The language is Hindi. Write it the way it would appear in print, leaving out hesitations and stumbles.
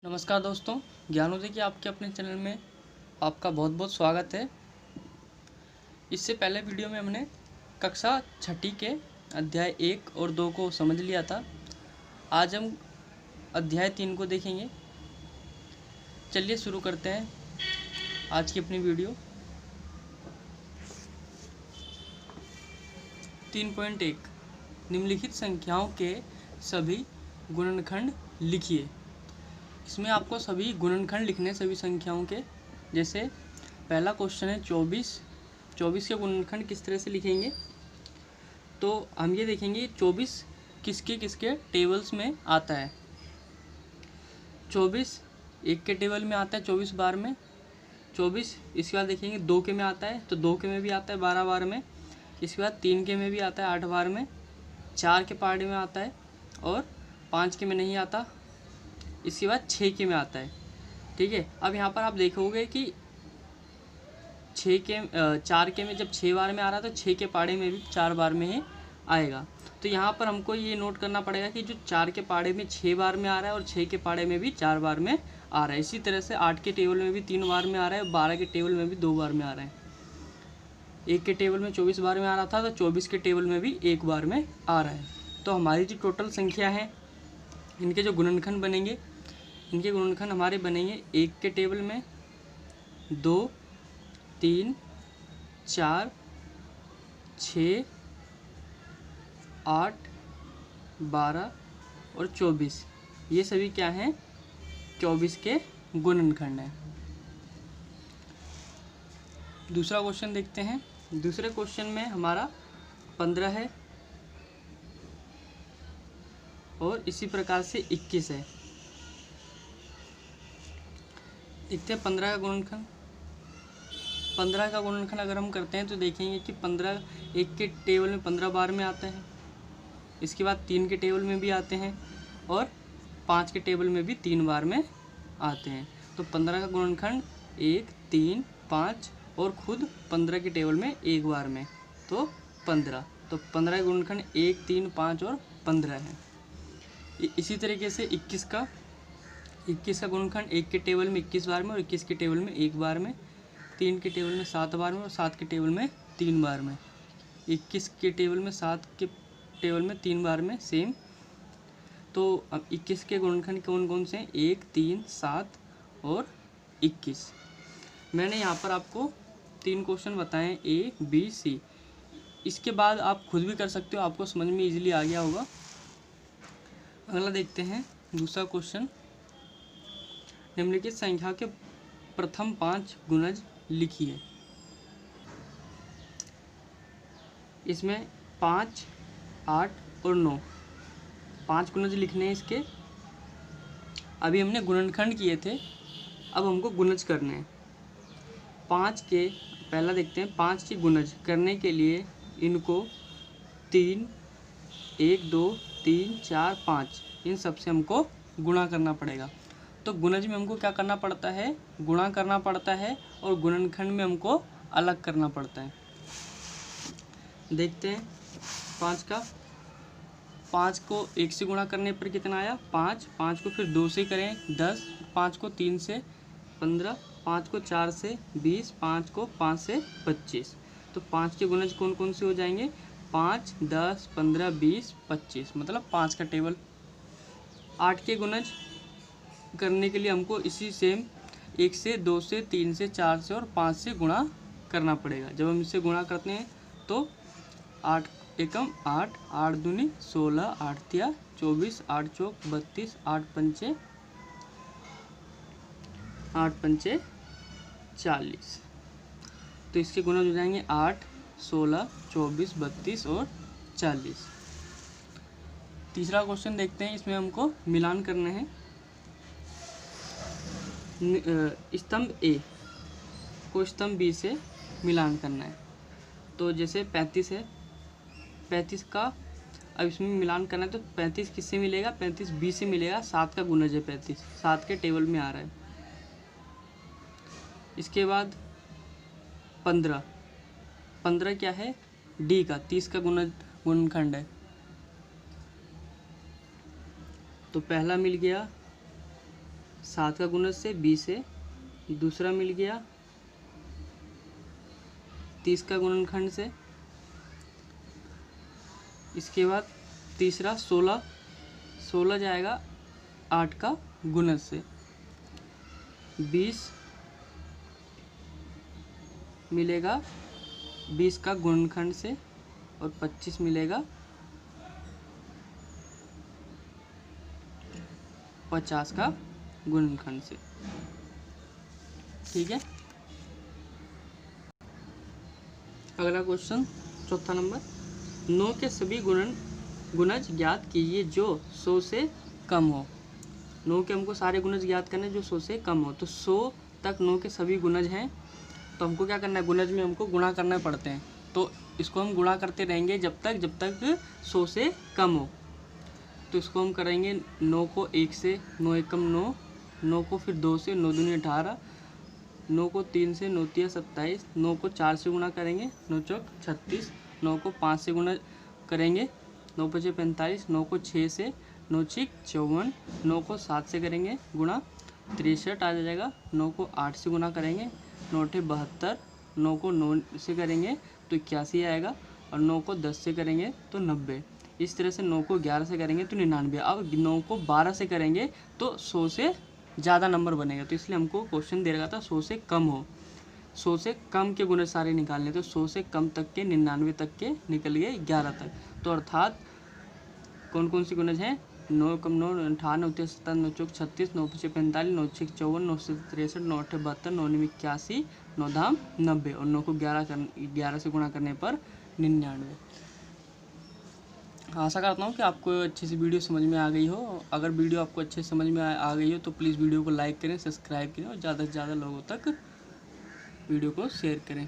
नमस्कार दोस्तों, ज्ञानोदय की आपके अपने चैनल में आपका बहुत बहुत स्वागत है। इससे पहले वीडियो में हमने कक्षा छठी के अध्याय 1 और 2 को समझ लिया था। आज हम अध्याय 3 को देखेंगे। चलिए शुरू करते हैं आज की अपनी वीडियो। 3.1 निम्नलिखित संख्याओं के सभी गुणनखंड लिखिए। इसमें आपको सभी गुणनखंड लिखने, सभी संख्याओं के। जैसे पहला क्वेश्चन है 24 के गुणनखंड किस तरह से लिखेंगे। तो हम ये देखेंगे 24 किसके किसके टेबल्स में आता है। 24 एक के टेबल में आता है 24 बार में। 24 इसके बाद देखेंगे 2 के में आता है, तो 2 के में भी आता है 12 बार में। इसके बाद 3 के में भी आता है 8 बार में। 4 के पार्ट में आता है और 5 के में नहीं आता। इसके बाद 6 के में आता है। ठीक है, अब यहाँ पर आप देखोगे कि 4 के में जब 6 बार में आ रहा है तो 6 के पाड़े में भी 4 बार में ही आएगा। तो यहाँ पर हमको ये नोट करना पड़ेगा कि जो 4 के पाड़े में 6 बार में आ रहा है और 6 के पाड़े में भी 4 बार में आ रहा है। इसी तरह से 8 के टेबल में भी 3 बार में आ रहा है, 12 के टेबल में भी 2 बार में आ रहा है। 1 के टेबल में 24 बार में आ रहा था, तो 24 के टेबल में भी 1 बार में आ रहा है। तो हमारी जो टोटल संख्या है, इनके जो गुणनखंड बनेंगे, इनके गुणनखंड हमारे बनेंगे 1 के टेबल में 2, 3, 4, 6, 8, 12 और 24। ये सभी क्या हैं? 24 के गुणनखंड हैं। दूसरा क्वेश्चन देखते हैं। दूसरे क्वेश्चन में हमारा 15 है और इसी प्रकार से 21 है। देखते हैं 15 का गुणनखंड। 15 का गुणनखंड अगर हम करते हैं तो देखेंगे कि 15 1 के टेबल में 15 बार में आता है। इसके बाद 3 के टेबल में भी आते हैं और 5 के टेबल में भी 3 बार में आते हैं। तो 15 का गुणनखंड 1, 3, 5 और खुद 15 के टेबल में 1 बार में, तो 15। तो 15 का गुणनखंड 1, 3, 5 और 15 है। इसी तरीके से 21 का गुणनखंड 1 के टेबल में 21 बार में और 21 के टेबल में 1 बार में। 3 के टेबल में 7 बार में और 7 के टेबल में 3 बार में। 21 के टेबल में 7 के टेबल में 3 बार में, सेम। तो अब 21 के गुणनखंड कौन कौन से हैं? 1, 3, 7 और 21। मैंने यहाँ पर आपको 3 क्वेश्चन बताएं, A, B, C। इसके बाद आप खुद भी कर सकते हो, आपको समझ में इजीली आ गया होगा। अगला देखते हैं दूसरा क्वेश्चन। निम्नलिखित संख्या के प्रथम 5 गुणज लिखिए। इसमें 5, 8 और 9 5 गुणज लिखने हैं इसके। अभी हमने गुणनखंड किए थे, अब हमको गुणज करने हैं। 5 के पहला देखते हैं। 5 के गुणज करने के लिए इनको 3, 1, 2, 3, 4, 5 इन सब से हमको गुणा करना पड़ेगा। तो गुणज में हमको क्या करना पड़ता है? गुणा करना पड़ता है, और गुणनखंड में हमको अलग करना पड़ता है। देखते हैं 5 का। 5 को 1 से गुणा करने पर कितना आया? 5। 5 को फिर 2 से करें 10, 5 को 3 से 15, 5 को 4 से 20, 5 को 5 से 25। तो 5 के गुणज कौन कौन से हो जाएंगे? 5, 10, 15, 20, 25, मतलब 5 का टेबल। 8 के गुणज करने के लिए हमको इसी सेम 1 से 2 से 3 से 4 से और 5 से गुणा करना पड़ेगा। जब हम इससे गुणा करते हैं तो 8 एकम 8, 8 दूनी 16, 8 तिया 24, 8 चौक 32, 8 पंचे 40। तो इसके गुणज हो जाएंगे 8, 16, 24, 32 और 40। तीसरा क्वेश्चन देखते हैं। इसमें हमको मिलान करने हैं। स्तंभ A को स्तंभ B से मिलान करना है। तो जैसे 35 है, 35 का अब इसमें मिलान करना है। तो 35 किससे मिलेगा? 35 B से मिलेगा। 7 का गुणज है 35, 7 के टेबल में आ रहा है। इसके बाद 15 क्या है? D का 30 का गुणनखंड है। तो पहला मिल गया 7 का गुणज से 20 है, दूसरा मिल गया 30 का गुणनखंड से, इसके बाद तीसरा 16 जाएगा 8 का गुणज से, 20 मिलेगा 20 का गुणनखंड से और 25 मिलेगा 50 का गुणनखंड से। ठीक है। अगला क्वेश्चन चौथा नंबर, 9 के सभी गुणज ज्ञात कीजिए जो 100 से कम हो। 9 के हमको सारे गुणज ज्ञात करने जो 100 से कम हो। तो 100 तक 9 के सभी गुणज हैं, तो हमको क्या करना है, गुणज में हमको गुणा करना पड़ते हैं। तो इसको हम गुणा करते रहेंगे जब तक 100 से कम हो। तो इसको हम करेंगे 9 को 1 से, 9 एकम 9, 9 को फिर 2 से, 9 दूनी 18, 9 को 3 से, 9 तिया 27, 9 को 4 से गुणा करेंगे, 9 चौक 36, 9 को 5 से गुणा करेंगे, 9 पचे 45, 9 को 6 से, 9 छिक 54, 9 को 7 से करेंगे गुणा 63 आ जाएगा, 9 को 8 से गुणा करेंगे, 9 अठे 72, 9 को 9 से करेंगे तो 81 आएगा, और 9 को 10 से करेंगे तो 90। इस तरह से 9 को 11 से करेंगे तो 99। अब 9 को 12 से करेंगे तो 100 से ज़्यादा नंबर बनेगा। तो इसलिए हमको क्वेश्चन दे रखा था 100 से कम हो। 100 से कम के गुणज सारे निकालने, तो 100 से कम तक के 99 तक के निकल गए 11 तक। तो अर्थात कौन कौन सी गुणज हैं, 9 कम 9 58, 9 57, 9 चौक 36, 9 पचे 45, 9 छिक 54, 9 से 63, 9 अठे 72, 9 निमी 81, 9 धाम 90, और 9 को 11 से गुणा करने पर 99। आशा करता हूँ कि आपको अच्छी सी वीडियो समझ में आ गई हो। अगर वीडियो आपको अच्छे समझ में आ गई हो तो प्लीज़ वीडियो को लाइक करें, सब्सक्राइब करें और ज़्यादा से ज़्यादा लोगों तक वीडियो को शेयर करें।